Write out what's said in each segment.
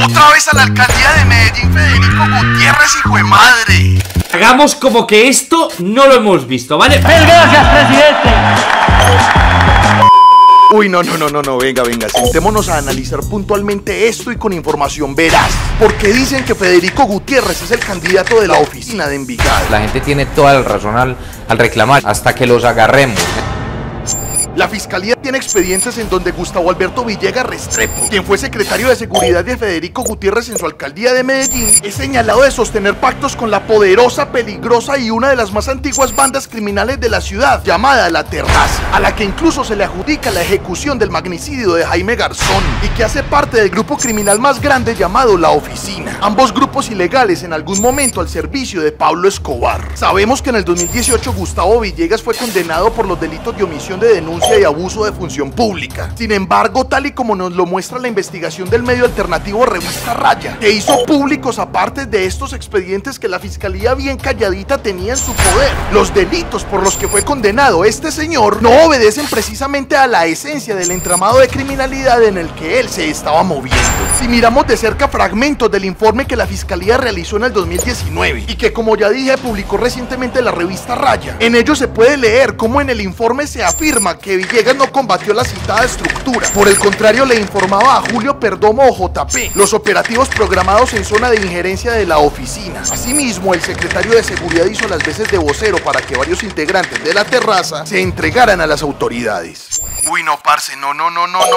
Otra vez a la alcaldía de Medellín, Federico Gutiérrez, hijo de madre. Hagamos como que esto no lo hemos visto, ¿vale? Gracias, presidente. Uy, no, venga, sentémonos a analizar puntualmente esto y con información veraz. Porque dicen que Federico Gutiérrez es el candidato de la oficina de Envigado. La gente tiene toda la razón al reclamar, hasta que los agarremos. La fiscalía tiene expedientes en donde Gustavo Alberto Villegas Restrepo, quien fue secretario de seguridad de Federico Gutiérrez en su alcaldía de Medellín, es señalado de sostener pactos con la poderosa, peligrosa y una de las más antiguas bandas criminales de la ciudad, llamada La Terraza, a la que incluso se le adjudica la ejecución del magnicidio de Jaime Garzón, y que hace parte del grupo criminal más grande llamado La Oficina. Ambos grupos ilegales en algún momento al servicio de Pablo Escobar. Sabemos que en el 2018 Gustavo Villegas fue condenado por los delitos de omisión de denuncia y abuso de función pública. Sin embargo, tal y como nos lo muestra la investigación del medio alternativo Revista Raya, que hizo públicos aparte de estos expedientes que la fiscalía bien calladita tenía en su poder, los delitos por los que fue condenado este señor no obedecen precisamente a la esencia del entramado de criminalidad en el que él se estaba moviendo. Si miramos de cerca fragmentos del informe que la fiscalía realizó en el 2019 y que, como ya dije, publicó recientemente la Revista Raya, en ello se puede leer cómo en el informe se afirma que Villegas no combatió la citada estructura. Por el contrario, le informaba a Julio Perdomo o JP los operativos programados en zona de injerencia de la oficina. Asimismo, el secretario de seguridad hizo las veces de vocero para que varios integrantes de La Terraza se entregaran a las autoridades. Uy, no, parce, no,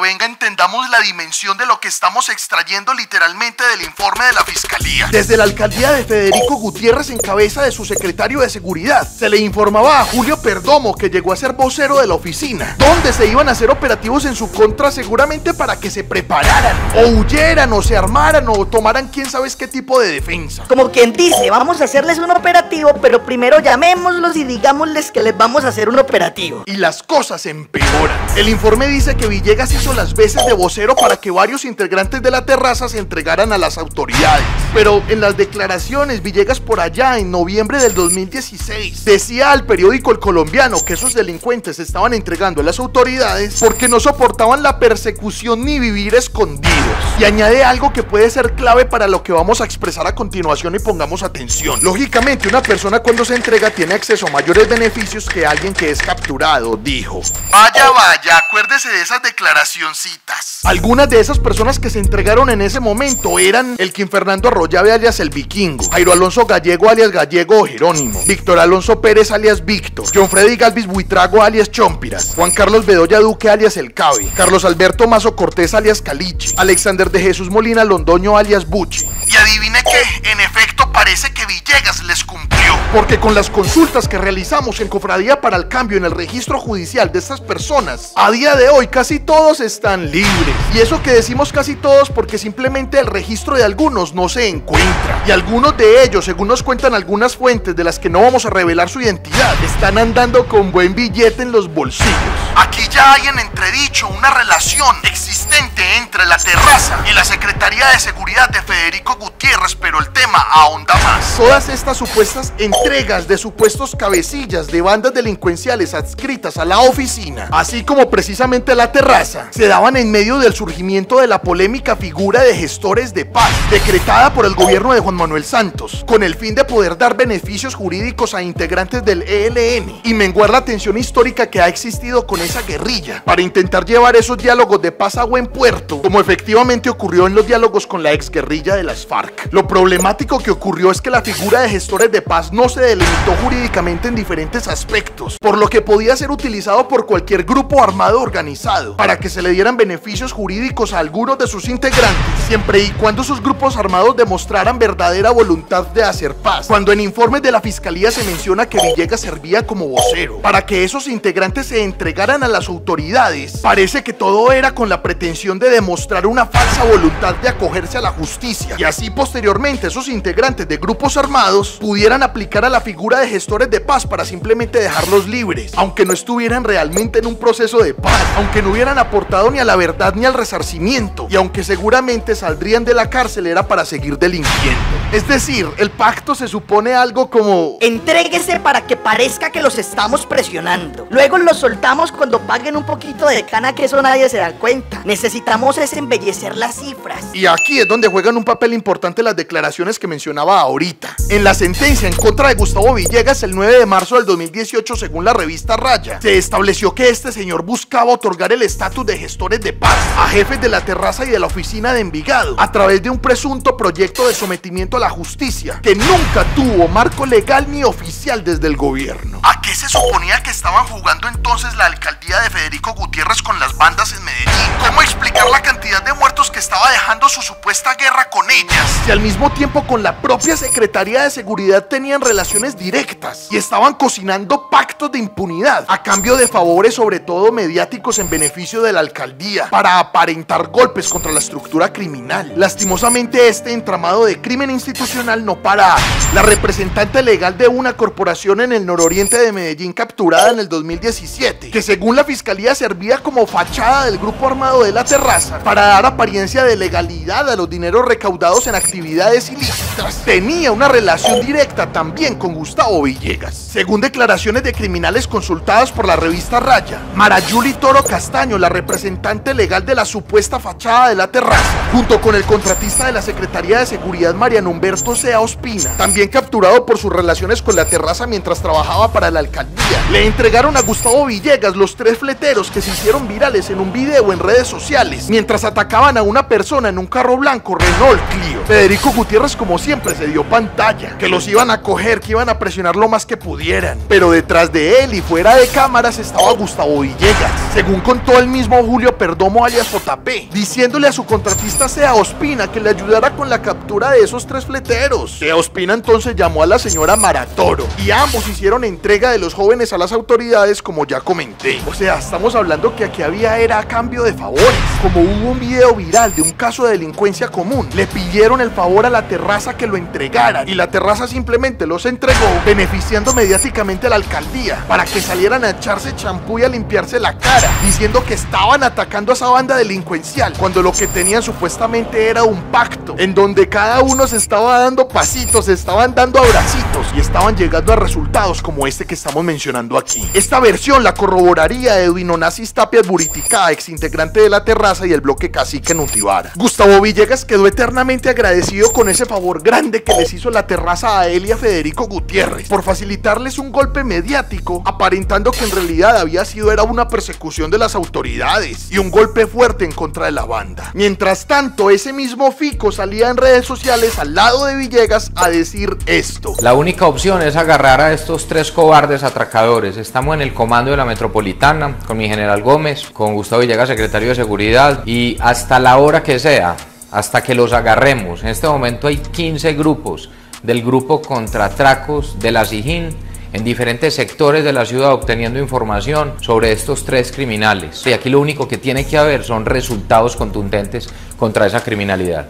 venga, entendamos la dimensión de lo que estamos extrayendo literalmente del informe de la fiscalía. Desde la alcaldía de Federico Gutiérrez, en cabeza de su secretario de seguridad, se le informaba a Julio Perdomo, que llegó a ser vocero de la oficina, donde se iban a hacer operativos en su contra, seguramente para que se prepararan, o huyeran, o se armaran, o tomaran quién sabe qué tipo de defensa. Como quien dice, vamos a hacerles un operativo, pero primero llamémoslos y digámosles que les vamos a hacer un operativo. Y las cosas empeoran. El informe dice que Villegas hizo las veces de vocero para que varios integrantes de La Terraza se entregaran a las autoridades. Pero en las declaraciones, Villegas por allá en noviembre del 2016 decía al periódico El Colombiano que esos delincuentes se estaban entregando a las autoridades porque no soportaban la persecución ni vivir escondidos. Y añade algo que puede ser clave para lo que vamos a expresar a continuación, y pongamos atención. Lógicamente, una persona cuando se entrega tiene acceso a mayores beneficios que alguien que es capturado, dijo. Vaya, acuérdese de esas declaracioncitas. Algunas de esas personas que se entregaron en ese momento eran Elkin Fernando Arroyave alias El Vikingo, Jairo Alonso Gallego alias Gallego o Jerónimo, Víctor Alonso Pérez alias Víctor, John Freddy Galvis Buitrago alias Chompiras, Juan Carlos Bedoya Duque alias El Cabe, Carlos Alberto Mazo Cortés alias Caliche, Alexander de Jesús Molina Londoño alias Buche. Y adivine qué, en efecto parece que Villegas les cumplió, porque con las consultas que realizamos en Cofradía para el Cambio en el registro judicial de estas personas, a día de hoy casi todos están libres. Y eso que decimos casi todos porque simplemente el registro de algunos no se encuentra, y algunos de ellos, según nos cuentan algunas fuentes de las que no vamos a revelar su identidad, están andando con buen billete en los bolsillos. Aquí ya hay en entredicho una relación existente entre La Terraza y la Secretaría de Seguridad de Federico Gutiérrez, pero el tema ahonda más. Todas estas supuestas entregas de supuestos cabecillas de bandas delincuenciales adscritas a la oficina, así como precisamente La Terraza, se daban en medio del surgimiento de la polémica figura de gestores de paz, decretada por el gobierno de Juan Manuel Santos, con el fin de poder dar beneficios jurídicos a integrantes del ELN y menguar la tensión histórica que ha existido con esa guerrilla, para intentar llevar esos diálogos de paz a buen puerto, como efectivamente ocurrió en los diálogos con la exguerrilla de las FARC. Lo problemático que ocurrió es que la figura de gestores de paz no se delimitó jurídicamente en diferentes aspectos, por lo que podía ser utilizado por cualquier grupo armado organizado para que se le dieran beneficios jurídicos a algunos de sus integrantes, siempre y cuando sus grupos armados demostraran verdadera voluntad de hacer paz. Cuando en informes de la fiscalía se menciona que Villegas servía como vocero para que esos integrantes se entregaran a las autoridades, parece que todo era con la pretensión de demostrar una falsa voluntad de acogerse a la justicia, y así posteriormente esos integrantes de grupos armados pudieran aplicar a la figura de gestores de paz para simplemente dejarlos libres, aunque no estuvieran realmente en un proceso de paz, aunque no hubieran aportado ni a la verdad ni al resarcimiento, y aunque seguramente saldrían de la cárcel era para seguir delinquiendo. Es decir, el pacto se supone algo como: entréguese para que parezca que los estamos presionando, luego los soltamos cuando paguen un poquito de cana, que eso nadie se da cuenta. Necesitamos es embellecer las cifras. Y aquí es donde juegan un papel importante las declaraciones que mencionaba ahorita. En la sentencia en contra de Gustavo Villegas el 9 de marzo del 2018, según la revista Raya, se estableció que este señor buscaba otorgar el estatus de gestores de paz a jefes de la terraza y de la oficina de Envigado a través de un presunto proyecto de sometimiento a la justicia que nunca tuvo marco legal ni oficial desde el gobierno. ¿A qué se suponía que estaban jugando entonces la alcaldía de Federico Gutiérrez con las bandas en Medellín? ¿Cómo explicar la cantidad de muertos que estaba dejando su supuesta guerra con ellas? Si al mismo tiempo con la propia Secretaría de Seguridad tenían relaciones directas y estaban cocinando pactos de impunidad a cambio de favores, sobre todo mediáticos, en beneficio de la alcaldía para aparentar golpes contra la estructura criminal. Lastimosamente este entramado de crimen institucional no para. La representante legal de una corporación en el nororiente de Medellín capturada en el 2017, que según la fiscalía servía como fachada del grupo armado de la terraza para dar apariencia de legalidad a los dineros recaudados en actividades ilícitas, tenía una relación directa también con Gustavo Villegas. Según declaraciones de criminales consultadas por la revista Raya, Marayuli Toro Castaño, la representante legal de la supuesta fachada de la terraza, junto con el contratista de la Secretaría de Seguridad Mariano Humberto Sea Ospina, también capturado por sus relaciones con la terraza mientras trabajaba para la alcaldía, le entregaron a Gustavo Villegas los 3 fleteros que se hicieron virales en un video en redes sociales mientras atacaban a una persona en un carro blanco Renault Clio. Federico Gutiérrez, como siempre, se dio pantalla, que los iban a coger, que iban a presionar lo más que pudieran, pero detrás de él y fuera de cámaras estaba Gustavo Villegas, según contó el mismo Julio Perdomo alias JP, diciéndole a su contratista Sea Ospina que le ayudara con la captura de esos 3 fleteros. Sea Ospina entonces llamó a la señora Maratoro y ambos hicieron entrega de los jóvenes a las autoridades, como ya comenté. O sea, estamos hablando que aquí era a cambio de favores. Como hubo un video viral de un caso de delincuencia común, le pidieron el favor a la terraza que lo entregaran y la terraza simplemente los entregó, beneficiando mediáticamente a la alcaldía para que salieran a echarse champú y a limpiarse la cara, diciendo que estaban atacando a esa banda delincuencial cuando lo que tenían supuestamente era un pacto en donde cada uno se estaba dando pasitos, se estaban dando abracitos y estaban llegando a resultados como este que estamos mencionando aquí. Esta versión la corroboraría Edwin Onassis Tapia Buriticá, ex integrante de la terraza y el bloque Cacique Nutibara. Gustavo Villegas quedó eternamente agradecido con ese favor grande que les hizo la terraza a él y a Federico Gutiérrez por facilitarles un golpe mediático, aparentando que en realidad había sido una persecución de las autoridades y un golpe fuerte en contra de la banda. Mientras tanto, ese mismo Fico salía en redes sociales al lado de Villegas a decir esto: la única opción es agarrar a estos 3 cobardes atracadores. Estamos en el comando de la Metropolitana con mi general Gómez, con Gustavo Villegas, secretario de Seguridad, y hasta la hora que sea, hasta que los agarremos. En este momento hay 15 grupos del grupo Contratracos de la SIJIN en diferentes sectores de la ciudad obteniendo información sobre estos 3 criminales. Y aquí lo único que tiene que haber son resultados contundentes contra esa criminalidad.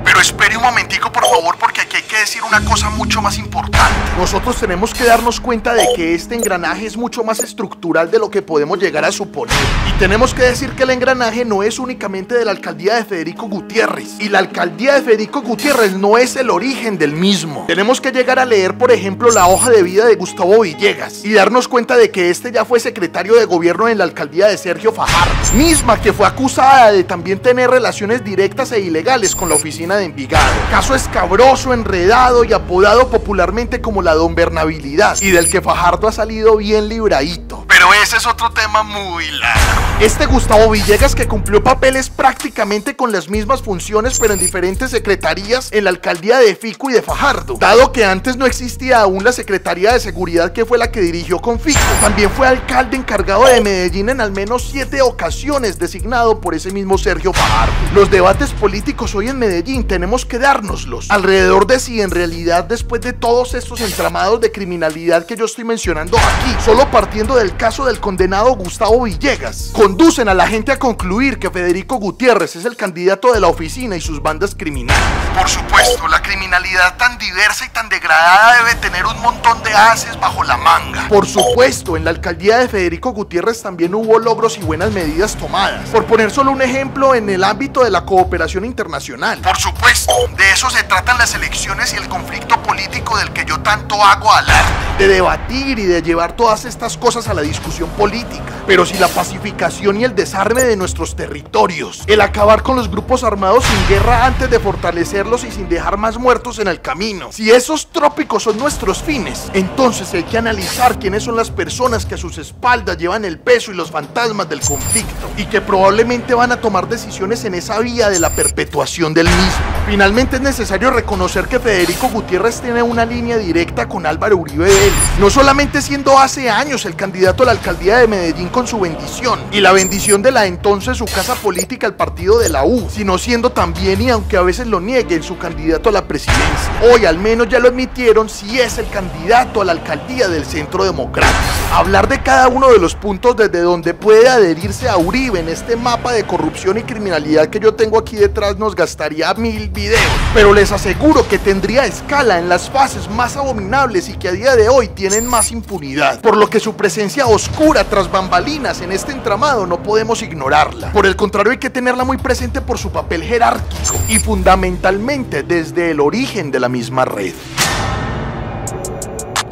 Pero espere un momentico, por favor, porque aquí hay que decir una cosa mucho más importante. Nosotros tenemos que darnos cuenta de que este engranaje es mucho más estructural de lo que podemos llegar a suponer. Y tenemos que decir que el engranaje no es únicamente de la alcaldía de Federico Gutiérrez. Y la alcaldía de Federico Gutiérrez no es el origen del mismo. Tenemos que llegar a leer, por ejemplo, la hoja de vida de Gustavo Villegas y darnos cuenta de que este ya fue secretario de gobierno en la alcaldía de Sergio Fajardo, misma que fue acusada de también tener relaciones directas e ilegales con la oficina de Envigado. Caso escabroso, enredado y apodado popularmente como la donbernabilidad, y del que Fajardo ha salido bien libradito. Pero ese es otro tema muy largo. Este Gustavo Villegas, que cumplió papeles prácticamente con las mismas funciones pero en diferentes secretarías en la alcaldía de Fico y de Fajardo, dado que antes no existía aún la Secretaría de Seguridad, que fue la que dirigió con Fico, también fue alcalde encargado de Medellín en al menos 7 ocasiones, designado por ese mismo Sergio Fajardo. Los debates políticos hoy en Medellín tenemos que dárnoslos alrededor de si en realidad, después de todos estos entramados de criminalidad que yo estoy mencionando aquí, solo partiendo del caso del condenado Gustavo Villegas, conducen a la gente a concluir que Federico Gutiérrez es el candidato de la oficina y sus bandas criminales. Por supuesto supuesto, la criminalidad tan diversa y tan degradada debe tener un montón de ases bajo la manga. Por supuesto, en la alcaldía de Federico Gutiérrez también hubo logros y buenas medidas tomadas. Por poner solo un ejemplo, en el ámbito de la cooperación internacional. Por supuesto, de eso se tratan las elecciones y el conflicto político del que yo tanto hago alarde. De debatir y de llevar todas estas cosas a la discusión política. Pero si la pacificación y el desarme de nuestros territorios, el acabar con los grupos armados sin guerra antes de fortalecerlos y sin dejar más muertos en el camino, si esos trópicos son nuestros fines, entonces hay que analizar quiénes son las personas que a sus espaldas llevan el peso y los fantasmas del conflicto y que probablemente van a tomar decisiones en esa vía de la perpetuación del mismo. Finalmente es necesario reconocer que Federico Gutiérrez tiene una línea directa con Álvaro Uribe Vélez, no solamente siendo hace años el candidato a la alcaldía de Medellín con su bendición y la bendición de la entonces su casa política, el partido de la U, sino siendo también, y aunque a veces lo nieguen, su candidato a la presidencia. Hoy al menos ya lo admitieron, si es el candidato a la alcaldía del Centro Democrático. Hablar de cada uno de los puntos desde donde puede adherirse a Uribe en este mapa de corrupción y criminalidad que yo tengo aquí detrás nos gastaría 1000 videos, pero les aseguro que tendría escala en las fases más abominables y que a día de hoy tienen más impunidad, por lo que su presencia oscura tras bambalinas en este entramado no podemos ignorarla. Por el contrario, hay que tenerla muy presente por su papel jerárquico y fundamentalmente desde el origen de la misma red.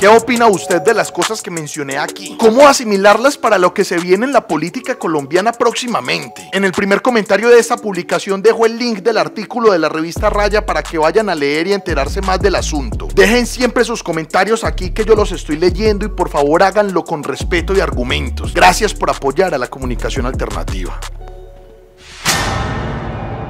¿Qué opina usted de las cosas que mencioné aquí? ¿Cómo asimilarlas para lo que se viene en la política colombiana próximamente? En el primer comentario de esta publicación dejo el link del artículo de la revista Raya para que vayan a leer y enterarse más del asunto. Dejen siempre sus comentarios aquí que yo los estoy leyendo y por favor háganlo con respeto y argumentos. Gracias por apoyar a la comunicación alternativa.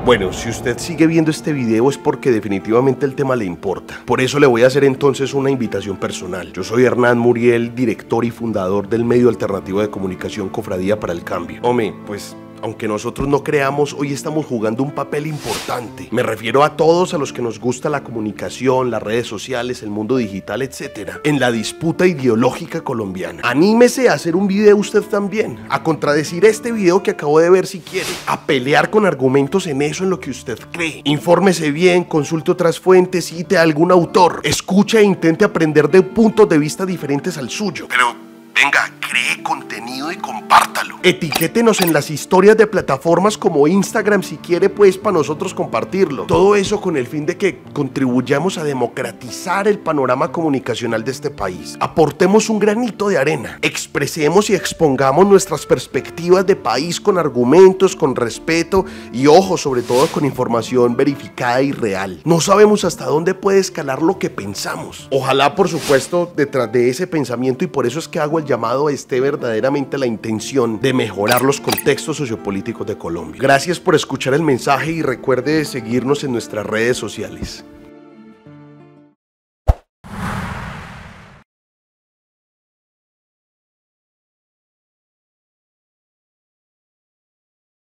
Bueno, si usted sigue viendo este video es porque definitivamente el tema le importa. Por eso le voy a hacer entonces una invitación personal. Yo soy Hernán Muriel, director y fundador del medio alternativo de comunicación Cofradía para el Cambio. Hombre, pues aunque nosotros no creamos, hoy estamos jugando un papel importante. Me refiero a todos a los que nos gusta la comunicación, las redes sociales, el mundo digital, etc. En la disputa ideológica colombiana. Anímese a hacer un video usted también, a contradecir este video que acabo de ver si quiere, a pelear con argumentos en eso en lo que usted cree. Infórmese bien, consulte otras fuentes, cite a algún autor, escuche e intente aprender de puntos de vista diferentes al suyo. Pero venga, cree contenido y compártalo. Etiquétenos en las historias de plataformas como Instagram si quiere, pues, para nosotros compartirlo. Todo eso con el fin de que contribuyamos a democratizar el panorama comunicacional de este país. Aportemos un granito de arena. Expresemos y expongamos nuestras perspectivas de país con argumentos, con respeto y, ojo, sobre todo con información verificada y real. No sabemos hasta dónde puede escalar lo que pensamos. Ojalá, por supuesto, detrás de ese pensamiento, y por eso es que hago el llamado, esté verdaderamente la intención de mejorar los contextos sociopolíticos de Colombia. Gracias por escuchar el mensaje y recuerde seguirnos en nuestras redes sociales.